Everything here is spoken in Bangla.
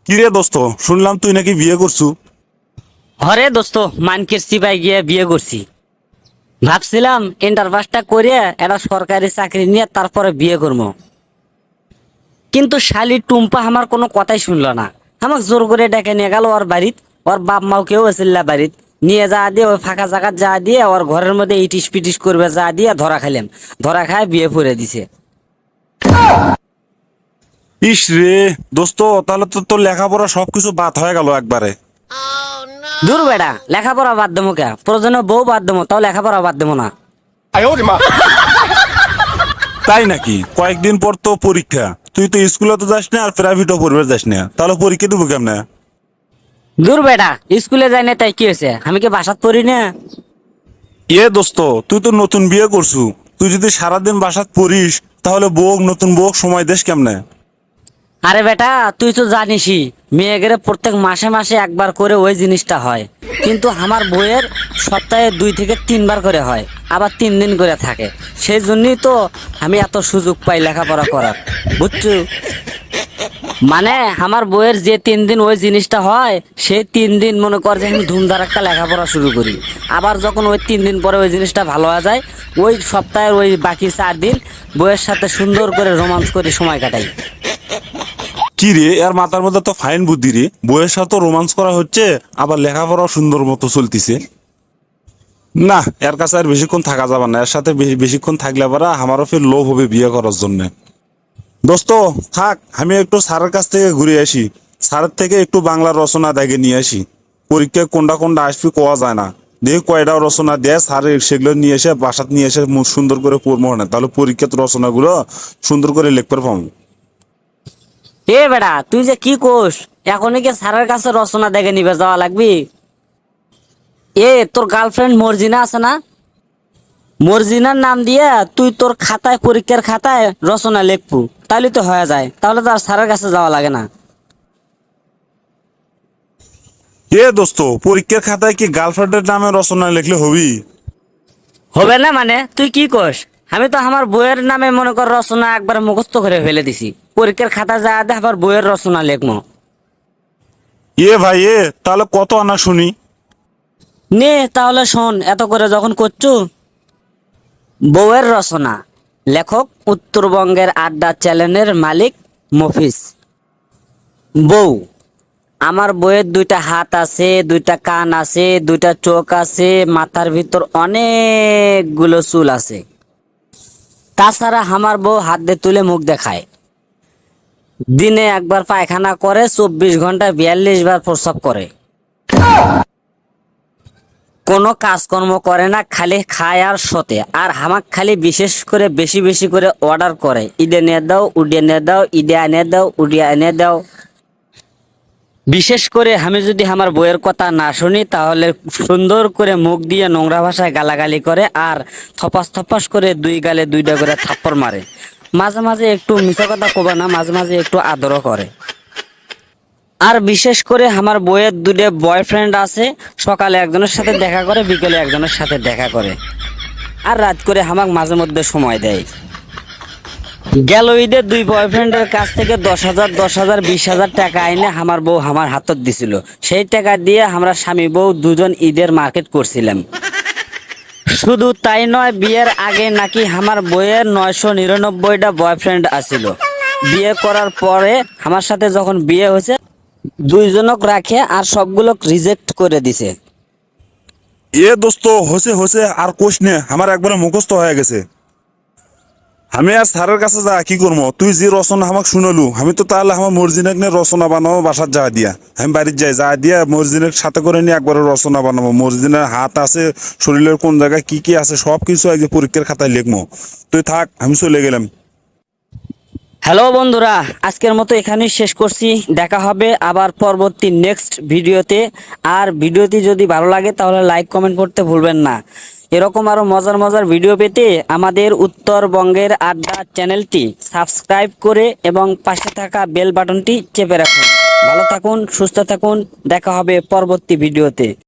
কি রে দোস্ত, শুনলাম তুই নাকি বিয়ে করছু। হরে দোস্ত, মানকের সিপাই গিয়ে বিয়ে করছি। ভাবছিলাম ইন্টার পাসটা করে একটা সরকারি চাকরি নিয়ে তারপরে বিয়ে করবো, কিন্তু শালি টুম্পা আমার কোনো কথাই শুনলো না। আমাকে জোর করে ডেকে নিয়ে গেল ওর বাড়িত। ওর বাপ মাও কেউ আছিল না বাড়িত। নিয়ে যা দিয়ে ওই ফাঁকা জায়গা যা দিয়ে ওর ঘরের মধ্যে ইটিস পিটিস করবে যা দিয়ে ধরা খাইলাম। ধরা খায় বিয়ে করে দিছে। ইস রে দোস্ত, তাহলে তো তোর লেখাপড়া সবকিছু বাদ হয়ে গেল একবারে। দূর বেড়া, লেখাপড়া বাদ দেবো কে? প্রয়োজনে বউ বাদ দেবো, তাও লেখাপড়া বাদ দেবো না। তাই নাকি? কয়েকদিন পর তো পরীক্ষা, তুই তো স্কুলে তো যাস না আর প্রাইভেটও পড়বে যাস না, তাহলে পরীক্ষা দেবো কেমনে? দূর বেড়া, স্কুলে যাই না তাই কি হয়েছে? আমি কি বাসাত পড়ি না? দোস্ত, তুই তো নতুন বিয়ে করছু, তুই যদি সারাদিন বাসাত পড়িস তাহলে বউ নতুন বউ সময় দেশ কেমনে? আরে বেটা, তুই তো জানিসই মেয়েদের প্রত্যেক মাসে মাসে একবার করে ওই জিনিসটা হয়, কিন্তু আমার বইয়ের সপ্তাহে 2 থেকে 3 বার করে হয়, আবার 3 দিন করে থাকে। সেই জন্যই তো আমি এত সুযোগ পাই লেখাপড়া করার, বুঝছো? মানে আমার বইয়ের যে 3 দিন ওই জিনিসটা হয়, সেই 3 দিন মনে কর যে আমি ধুমধারাক্কা লেখাপড়া শুরু করি। আবার যখন ওই 3 দিন পরে ওই জিনিসটা ভালো হয়ে যায়, ওই সপ্তাহের ওই বাকি 4 দিন বইয়ের সাথে সুন্দর করে রোমান্স করে সময় কাটাই। কি রে, এর মাথার মধ্যে তো ফাইন বুদ্ধি রে, বউয়ের সাথে রোমান্স করা হচ্ছে, আবার লেখাপড়াও সুন্দর মতো চলতিছে। না, এর কাছে আর বেশিক্ষণ থাকা যাবে না, এর সাথে বেশিক্ষণ থাকলে আবার আমারও ফের লোভ হবে বিয়ে করার জন্য। দোস্ত থাক, আমি একটু স্যারের কাছ থেকে ঘুরে আসি, স্যারের থেকে একটু বাংলা রচনা দেখে নিয়ে আসি। পরীক্ষায় কোনটা কোনটা আসবি কোয়া যায় না, দেখি কয়টা রচনা দেয় স্যার, সেগুলো নিয়ে এসে বাসাত নিয়ে এসে সুন্দর করে পড়বো না, তাহলে পরীক্ষার রচনাগুলো সুন্দর করে লিখতে পারবো। এ বেটা, তুই যে কি কোস? এখনই কি স্যারের কাছে রচনা দেখে নিবে যাওয়া লাগবি? তোর গার্লফ্রেন্ড মর্জিনা আছে না? মর্জিনার নাম দিয়ে তুই তোর খাতায়, পরীক্ষার খাতায় রচনা লিখবু, তাহলে তো হয়ে যায়, তাহলে তো আর স্যারের কাছে যাওয়া লাগে না। দোস্ত, পরীক্ষার খাতায় কি গার্লফ্রেন্ডের নামে রচনা লিখলে হবি? হবে না মানে তুই কি কোস? আমি তো আমার বইয়ের নামে মনে কর রচনা একবার মুখস্থ করে ফেলে দিছি, পরীক্ষার খাতা যা দে আবার বইয়ের রচনা লিখবো। ভাই তাহলে কত আনা শুনি। নে তাহলে শোন, এত করে যখন করছু। বউয়ের রচনা, লেখক উত্তরবঙ্গের আড্ডা চ্যানেলের মালিক মফিজ। বউ, আমার বউয়ের 2টা হাত আছে, 2টা কান আছে, 2টা চোখ আছে, মাথার ভিতর অনেকগুলো চুল আছে। তাছাড়া আমার বউ হাত দিয়ে তুলে মুখ দেখায়। দিনে একবার পায়খানা করে, 24 ঘন্টায় 42 বার প্রস্রাব করে। কোনো কাজকর্ম করে না, খালি খায় আর শোতে। আর হামাক খালি বিশেষ করে বেশি বেশি করে অর্ডার করে, ইডে এনে দাও, উডে এনে দাও, ইডে এনে দাও, উডিয়া এনে দাও। বিশেষ করে আমি যদি আমার বইয়ের কথা না শুনি, তাহলে সুন্দর করে মুখ দিয়ে নোংরা ভাষায় গালাগালি করে, আর থপাস থপাস করে 2 গালে 2টা করে থাপ্পড় মারে। মাঝে মাঝে একটু মিছা কথা কবে না, মাঝে মাঝে একটু আদরও করে। আর বিশেষ করে আমার বইয়ের 2টা বয়ফ্রেন্ড আছে, সকালে একজনের সাথে দেখা করে, বিকেলে একজনের সাথে দেখা করে, আর রাত করে আমাকে মাঝে মধ্যে সময় দেয়। গেল ঈদে 2 বয়ফ্রেন্ডের কাছ থেকে 10,000 10,000 20,000 টাকা আইনে আমার বউ আমার হাতত দিছিল। সেই টাকা দিয়ে আমরা স্বামী বউ দুজন ঈদের মার্কেট করছিলাম। শুধু তাই নয়, বিয়ের আগে নাকি আমার বইয়ের 999টা বয়ফ্রেন্ড আছিল। বিয়ে করার পরে আমার সাথে যখন বিয়ে হয়েছে, 2জনক রাখে আর সবগুলো রিজেক্ট করে দিছে। দোস্ত, হসে হসে আর কোষ নে, আমার একবারে মুখস্থ হয়ে গেছে। আমি আর স্যারের কাছে যা কি করবো, তুই যে রচনা আমাকে শুনালু, আমি তো তাহলে আমার মর্জিনাক নিয়ে রচনা বানাবো বাসার যা দিয়া, আমি বাড়ির যাই যা দিয়া মর্জিনাক সাথে করে নিয়ে একবারে রচনা বানাবো। মর্জিনার হাত আছে, শরীরের কোন জায়গায় কি কি আছে সব কিছু আগে পরীক্ষার খাতায় লিখবো। তুই থাক, আমি চলে গেলাম। হ্যালো বন্ধুরা, আজকের মতো এখানেই শেষ করছি। দেখা হবে আবার পরবর্তী নেক্সট ভিডিওতে। আর ভিডিওটি যদি ভালো লাগে তাহলে লাইক কমেন্ট করতে ভুলবেন না। এরকম আরো মজার মজার ভিডিও পেতে আমাদের উত্তরবঙ্গের আড্ডা চ্যানেলটি সাবস্ক্রাইব করে এবং পাশে থাকা বেল বাটনটি চেপে রাখুন। ভালো থাকুন, সুস্থ থাকুন, দেখা হবে পরবর্তী ভিডিওতে।